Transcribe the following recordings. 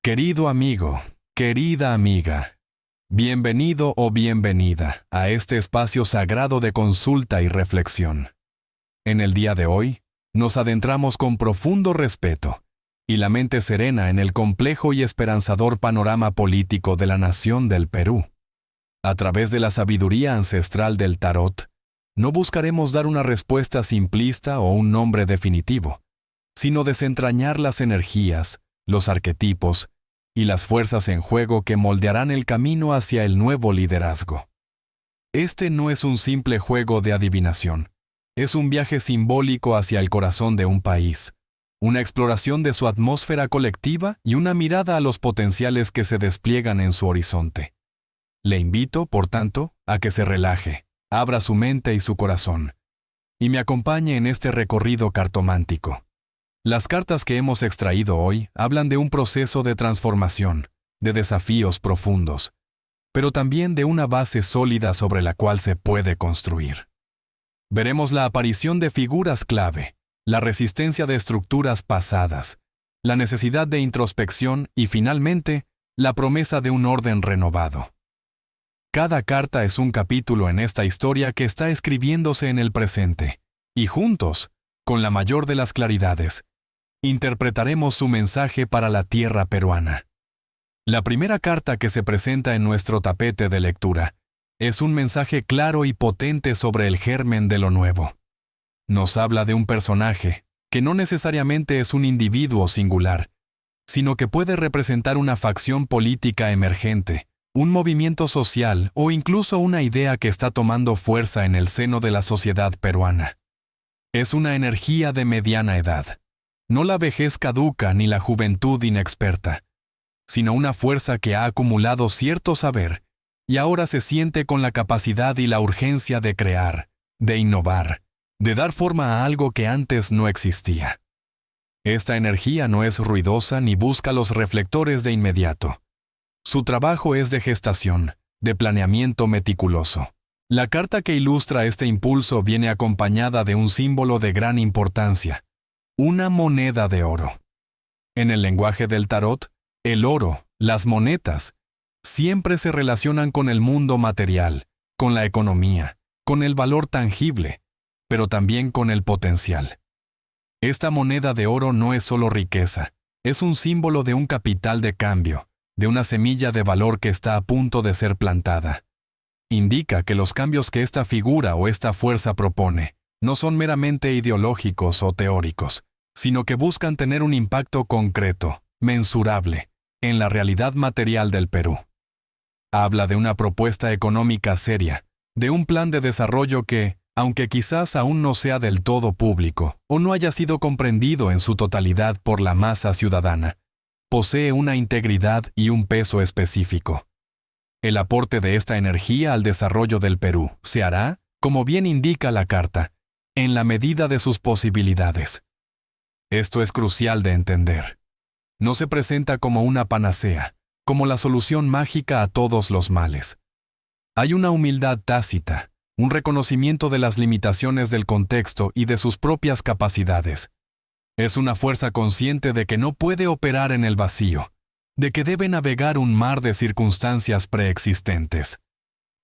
Querido amigo, querida amiga, bienvenido o bienvenida a este espacio sagrado de consulta y reflexión. En el día de hoy, nos adentramos con profundo respeto y la mente serena en el complejo y esperanzador panorama político de la nación del Perú. A través de la sabiduría ancestral del tarot, no buscaremos dar una respuesta simplista o un nombre definitivo, sino desentrañar las energías, los arquetipos y las fuerzas en juego que moldearán el camino hacia el nuevo liderazgo. Este no es un simple juego de adivinación, es un viaje simbólico hacia el corazón de un país, una exploración de su atmósfera colectiva y una mirada a los potenciales que se despliegan en su horizonte. Le invito, por tanto, a que se relaje, abra su mente y su corazón, y me acompañe en este recorrido cartomántico. Las cartas que hemos extraído hoy hablan de un proceso de transformación, de desafíos profundos, pero también de una base sólida sobre la cual se puede construir. Veremos la aparición de figuras clave, la resistencia de estructuras pasadas, la necesidad de introspección y, finalmente, la promesa de un orden renovado. Cada carta es un capítulo en esta historia que está escribiéndose en el presente, y juntos, con la mayor de las claridades, interpretaremos su mensaje para la tierra peruana. La primera carta que se presenta en nuestro tapete de lectura es un mensaje claro y potente sobre el germen de lo nuevo. Nos habla de un personaje que no necesariamente es un individuo singular, sino que puede representar una facción política emergente, un movimiento social o incluso una idea que está tomando fuerza en el seno de la sociedad peruana. Es una energía de mediana edad. No la vejez caduca ni la juventud inexperta, sino una fuerza que ha acumulado cierto saber y ahora se siente con la capacidad y la urgencia de crear, de innovar, de dar forma a algo que antes no existía. Esta energía no es ruidosa ni busca los reflectores de inmediato. Su trabajo es de gestación, de planeamiento meticuloso. La carta que ilustra este impulso viene acompañada de un símbolo de gran importancia: una moneda de oro. En el lenguaje del tarot, el oro, las monedas, siempre se relacionan con el mundo material, con la economía, con el valor tangible, pero también con el potencial. Esta moneda de oro no es solo riqueza, es un símbolo de un capital de cambio, de una semilla de valor que está a punto de ser plantada. Indica que los cambios que esta figura o esta fuerza propone no son meramente ideológicos o teóricos, sino que buscan tener un impacto concreto, mensurable, en la realidad material del Perú. Habla de una propuesta económica seria, de un plan de desarrollo que, aunque quizás aún no sea del todo público o no haya sido comprendido en su totalidad por la masa ciudadana, posee una integridad y un peso específico. El aporte de esta energía al desarrollo del Perú se hará, como bien indica la carta, en la medida de sus posibilidades. Esto es crucial de entender. No se presenta como una panacea, como la solución mágica a todos los males. Hay una humildad tácita, un reconocimiento de las limitaciones del contexto y de sus propias capacidades. Es una fuerza consciente de que no puede operar en el vacío, de que debe navegar un mar de circunstancias preexistentes.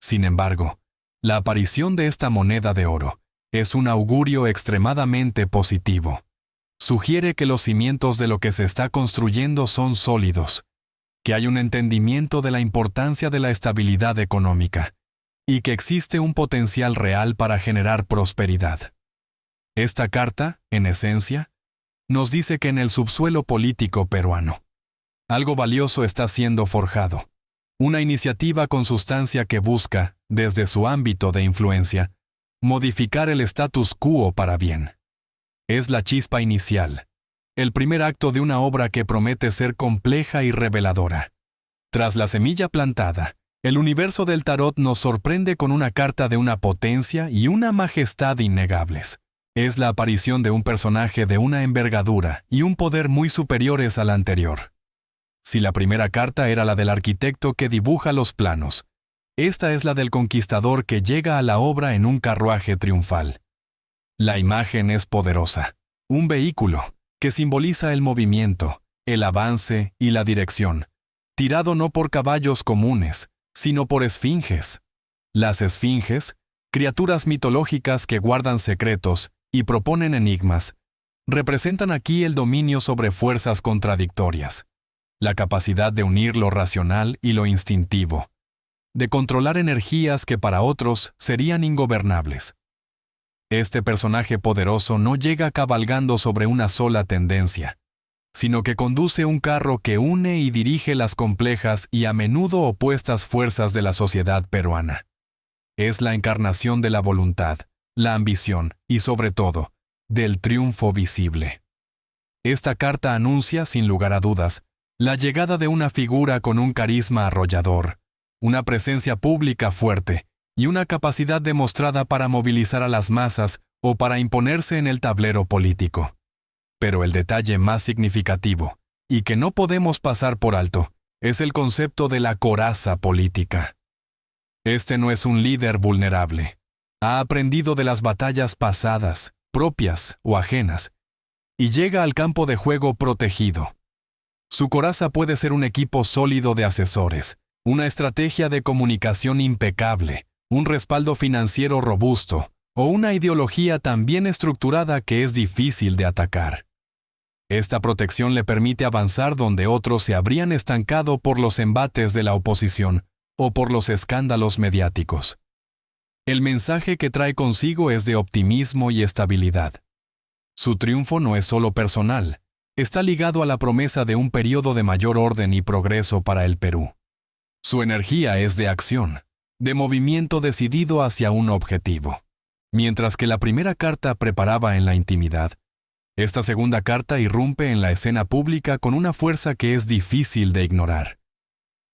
Sin embargo, la aparición de esta moneda de oro es un augurio extremadamente positivo. Sugiere que los cimientos de lo que se está construyendo son sólidos, que hay un entendimiento de la importancia de la estabilidad económica y que existe un potencial real para generar prosperidad. Esta carta, en esencia, nos dice que en el subsuelo político peruano, algo valioso está siendo forjado, una iniciativa con sustancia que busca, desde su ámbito de influencia, modificar el status quo para bien. Es la chispa inicial, el primer acto de una obra que promete ser compleja y reveladora. Tras la semilla plantada, el universo del tarot nos sorprende con una carta de una potencia y una majestad innegables. Es la aparición de un personaje de una envergadura y un poder muy superiores al anterior. Si la primera carta era la del arquitecto que dibuja los planos, esta es la del conquistador que llega a la obra en un carruaje triunfal. La imagen es poderosa, un vehículo que simboliza el movimiento, el avance y la dirección, tirado no por caballos comunes, sino por esfinges. Las esfinges, criaturas mitológicas que guardan secretos y proponen enigmas, representan aquí el dominio sobre fuerzas contradictorias, la capacidad de unir lo racional y lo instintivo, de controlar energías que para otros serían ingobernables. Este personaje poderoso no llega cabalgando sobre una sola tendencia, sino que conduce un carro que une y dirige las complejas y a menudo opuestas fuerzas de la sociedad peruana. Es la encarnación de la voluntad, la ambición y, sobre todo, del triunfo visible. Esta carta anuncia, sin lugar a dudas, la llegada de una figura con un carisma arrollador, una presencia pública fuerte y una capacidad demostrada para movilizar a las masas o para imponerse en el tablero político. Pero el detalle más significativo, y que no podemos pasar por alto, es el concepto de la coraza política. Este no es un líder vulnerable. Ha aprendido de las batallas pasadas, propias o ajenas, y llega al campo de juego protegido. Su coraza puede ser un equipo sólido de asesores, una estrategia de comunicación impecable, un respaldo financiero robusto o una ideología tan bien estructurada que es difícil de atacar. Esta protección le permite avanzar donde otros se habrían estancado por los embates de la oposición o por los escándalos mediáticos. El mensaje que trae consigo es de optimismo y estabilidad. Su triunfo no es solo personal, está ligado a la promesa de un periodo de mayor orden y progreso para el Perú. Su energía es de acción, de movimiento decidido hacia un objetivo. Mientras que la primera carta preparaba en la intimidad, esta segunda carta irrumpe en la escena pública con una fuerza que es difícil de ignorar.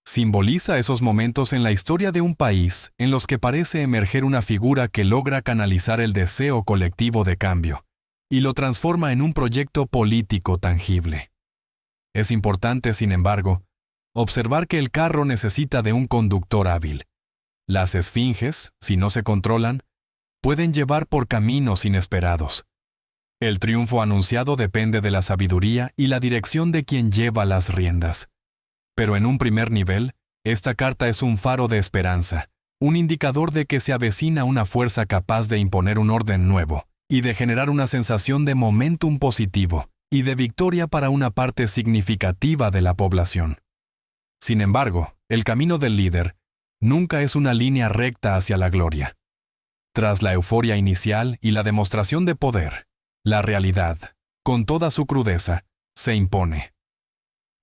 Simboliza esos momentos en la historia de un país en los que parece emerger una figura que logra canalizar el deseo colectivo de cambio y lo transforma en un proyecto político tangible. Es importante, sin embargo, observar que el carro necesita de un conductor hábil. Las esfinges, si no se controlan, pueden llevar por caminos inesperados. El triunfo anunciado depende de la sabiduría y la dirección de quien lleva las riendas. Pero en un primer nivel, esta carta es un faro de esperanza, un indicador de que se avecina una fuerza capaz de imponer un orden nuevo y de generar una sensación de momentum positivo y de victoria para una parte significativa de la población. Sin embargo, el camino del líder nunca es una línea recta hacia la gloria. Tras la euforia inicial y la demostración de poder, la realidad, con toda su crudeza, se impone.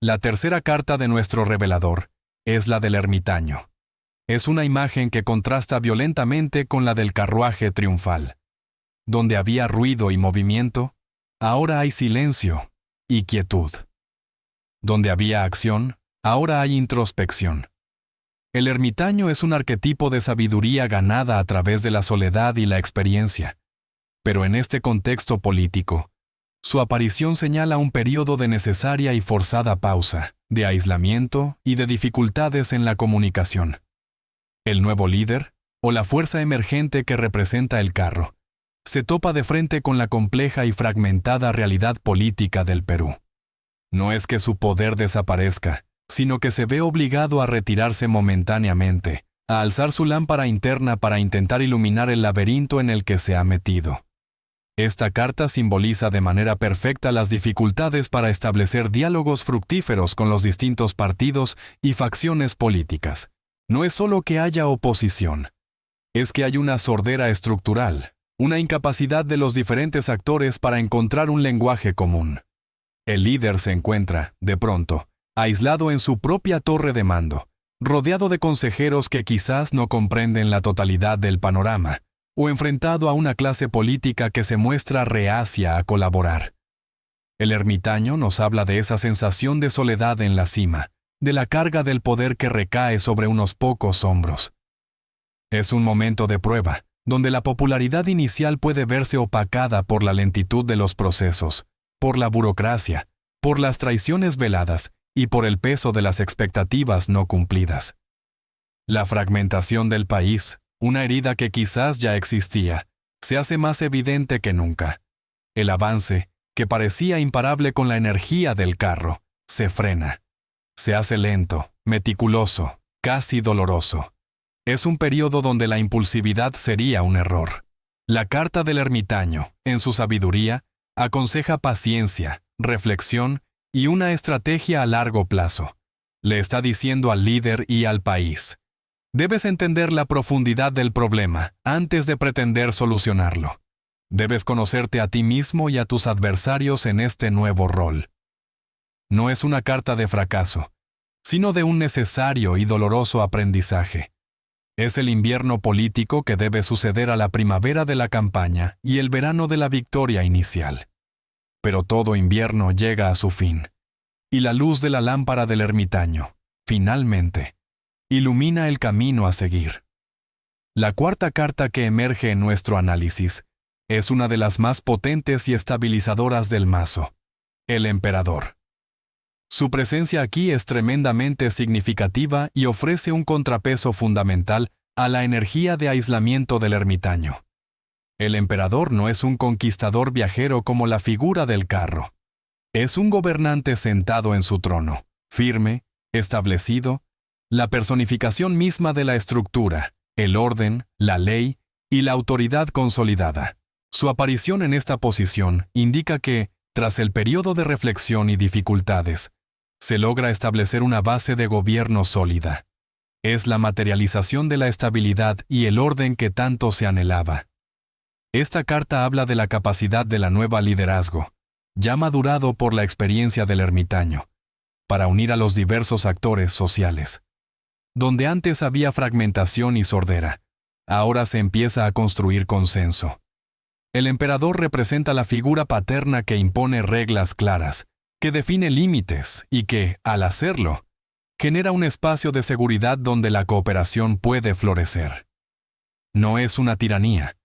La tercera carta de nuestro revelador es la del ermitaño. Es una imagen que contrasta violentamente con la del carruaje triunfal. Donde había ruido y movimiento, ahora hay silencio y quietud. Donde había acción, ahora hay introspección. El ermitaño es un arquetipo de sabiduría ganada a través de la soledad y la experiencia. Pero en este contexto político, su aparición señala un periodo de necesaria y forzada pausa, de aislamiento y de dificultades en la comunicación. El nuevo líder, o la fuerza emergente que representa el carro, se topa de frente con la compleja y fragmentada realidad política del Perú. No es que su poder desaparezca, sino que se ve obligado a retirarse momentáneamente, a alzar su lámpara interna para intentar iluminar el laberinto en el que se ha metido. Esta carta simboliza de manera perfecta las dificultades para establecer diálogos fructíferos con los distintos partidos y facciones políticas. No es solo que haya oposición, es que hay una sordera estructural, una incapacidad de los diferentes actores para encontrar un lenguaje común. El líder se encuentra, de pronto, aislado en su propia torre de mando, rodeado de consejeros que quizás no comprenden la totalidad del panorama, o enfrentado a una clase política que se muestra reacia a colaborar. El ermitaño nos habla de esa sensación de soledad en la cima, de la carga del poder que recae sobre unos pocos hombros. Es un momento de prueba, donde la popularidad inicial puede verse opacada por la lentitud de los procesos, por la burocracia, por las traiciones veladas y por el peso de las expectativas no cumplidas. La fragmentación del país, una herida que quizás ya existía, se hace más evidente que nunca. El avance, que parecía imparable con la energía del carro, se frena. Se hace lento, meticuloso, casi doloroso. Es un periodo donde la impulsividad sería un error. La carta del ermitaño, en su sabiduría, aconseja paciencia, reflexión y una estrategia a largo plazo. Le está diciendo al líder y al país: debes entender la profundidad del problema antes de pretender solucionarlo. Debes conocerte a ti mismo y a tus adversarios en este nuevo rol. No es una carta de fracaso, sino de un necesario y doloroso aprendizaje. Es el invierno político que debe suceder a la primavera de la campaña y el verano de la victoria inicial. Pero todo invierno llega a su fin, y la luz de la lámpara del ermitaño, finalmente, ilumina el camino a seguir. La cuarta carta que emerge en nuestro análisis es una de las más potentes y estabilizadoras del mazo: el emperador. Su presencia aquí es tremendamente significativa y ofrece un contrapeso fundamental a la energía de aislamiento del ermitaño. El emperador no es un conquistador viajero como la figura del carro. Es un gobernante sentado en su trono, firme, establecido, la personificación misma de la estructura, el orden, la ley y la autoridad consolidada. Su aparición en esta posición indica que, tras el periodo de reflexión y dificultades, se logra establecer una base de gobierno sólida. Es la materialización de la estabilidad y el orden que tanto se anhelaba. Esta carta habla de la capacidad de la nueva liderazgo, ya madurado por la experiencia del ermitaño, para unir a los diversos actores sociales. Donde antes había fragmentación y sordera, ahora se empieza a construir consenso. El emperador representa la figura paterna que impone reglas claras, que define límites y que, al hacerlo, genera un espacio de seguridad donde la cooperación puede florecer. No es una tiranía.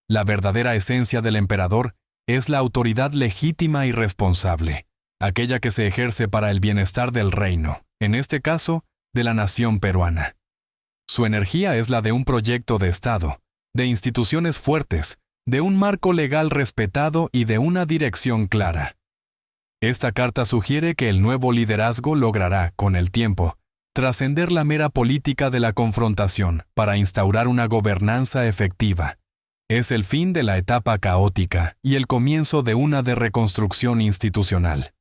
La verdadera esencia del emperador es la autoridad legítima y responsable, aquella que se ejerce para el bienestar del reino, en este caso, de la nación peruana. Su energía es la de un proyecto de Estado, de instituciones fuertes, de un marco legal respetado y de una dirección clara. Esta carta sugiere que el nuevo liderazgo logrará, con el tiempo, trascender la mera política de la confrontación para instaurar una gobernanza efectiva. Es el fin de la etapa caótica y el comienzo de una de reconstrucción institucional.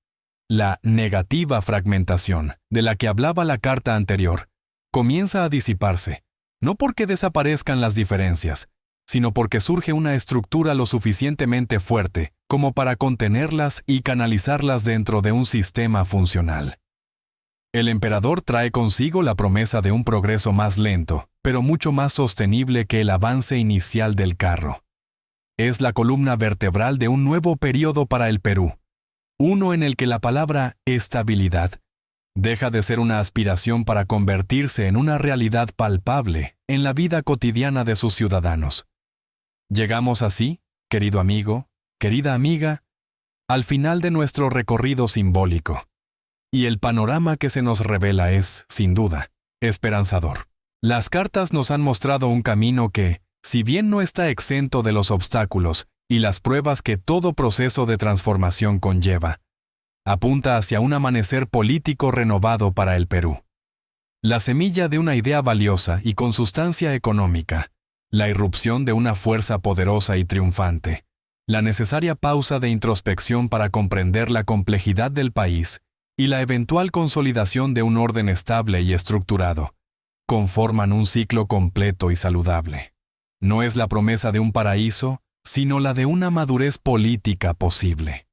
La negativa fragmentación, de la que hablaba la carta anterior, comienza a disiparse, no porque desaparezcan las diferencias, sino porque surge una estructura lo suficientemente fuerte como para contenerlas y canalizarlas dentro de un sistema funcional. El emperador trae consigo la promesa de un progreso más lento, pero mucho más sostenible que el avance inicial del carro. Es la columna vertebral de un nuevo período para el Perú, uno en el que la palabra estabilidad deja de ser una aspiración para convertirse en una realidad palpable en la vida cotidiana de sus ciudadanos. Llegamos así, querido amigo, querida amiga, al final de nuestro recorrido simbólico. Y el panorama que se nos revela es, sin duda, esperanzador. Las cartas nos han mostrado un camino que, si bien no está exento de los obstáculos y las pruebas que todo proceso de transformación conlleva, apunta hacia un amanecer político renovado para el Perú. La semilla de una idea valiosa y con sustancia económica, la irrupción de una fuerza poderosa y triunfante, la necesaria pausa de introspección para comprender la complejidad del país y la eventual consolidación de un orden estable y estructurado, conforman un ciclo completo y saludable. No es la promesa de un paraíso, sino la de una madurez política posible.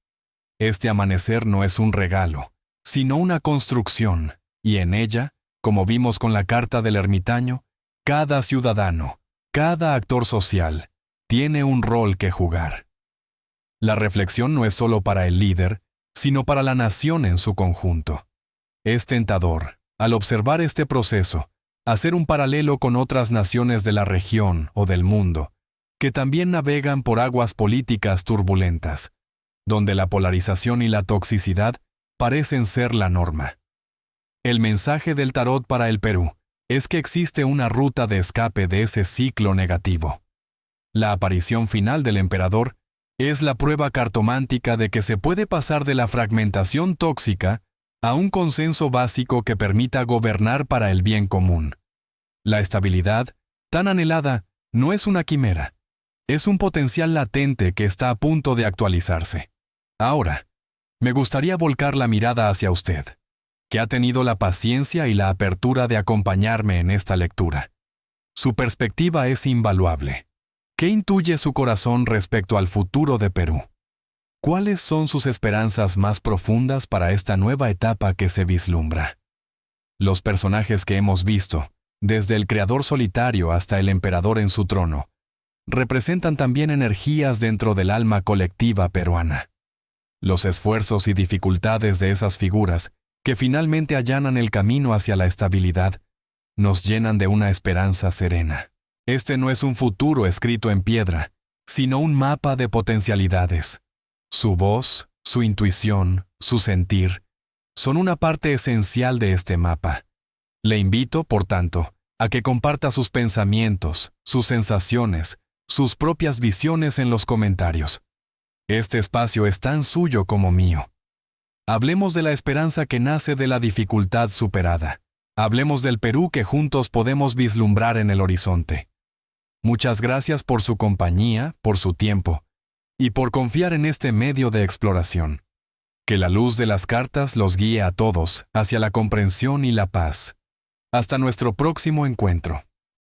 Este amanecer no es un regalo, sino una construcción, y en ella, como vimos con la carta del ermitaño, cada ciudadano, cada actor social, tiene un rol que jugar. La reflexión no es solo para el líder, sino para la nación en su conjunto. Es tentador, al observar este proceso, hacer un paralelo con otras naciones de la región o del mundo, que también navegan por aguas políticas turbulentas, donde la polarización y la toxicidad parecen ser la norma. El mensaje del tarot para el Perú es que existe una ruta de escape de ese ciclo negativo. La aparición final del emperador es la prueba cartomántica de que se puede pasar de la fragmentación tóxica a un consenso básico que permita gobernar para el bien común. La estabilidad, tan anhelada, no es una quimera. Es un potencial latente que está a punto de actualizarse. Ahora, me gustaría volcar la mirada hacia usted, que ha tenido la paciencia y la apertura de acompañarme en esta lectura. Su perspectiva es invaluable. ¿Qué intuye su corazón respecto al futuro de Perú? ¿Cuáles son sus esperanzas más profundas para esta nueva etapa que se vislumbra? Los personajes que hemos visto, desde el creador solitario hasta el emperador en su trono, representan también energías dentro del alma colectiva peruana. Los esfuerzos y dificultades de esas figuras, que finalmente allanan el camino hacia la estabilidad, nos llenan de una esperanza serena. Este no es un futuro escrito en piedra, sino un mapa de potencialidades. Su voz, su intuición, su sentir, son una parte esencial de este mapa. Le invito, por tanto, a que comparta sus pensamientos, sus sensaciones, sus propias visiones en los comentarios. Este espacio es tan suyo como mío. Hablemos de la esperanza que nace de la dificultad superada. Hablemos del Perú que juntos podemos vislumbrar en el horizonte. Muchas gracias por su compañía, por su tiempo, y por confiar en este medio de exploración. Que la luz de las cartas los guíe a todos hacia la comprensión y la paz. Hasta nuestro próximo encuentro.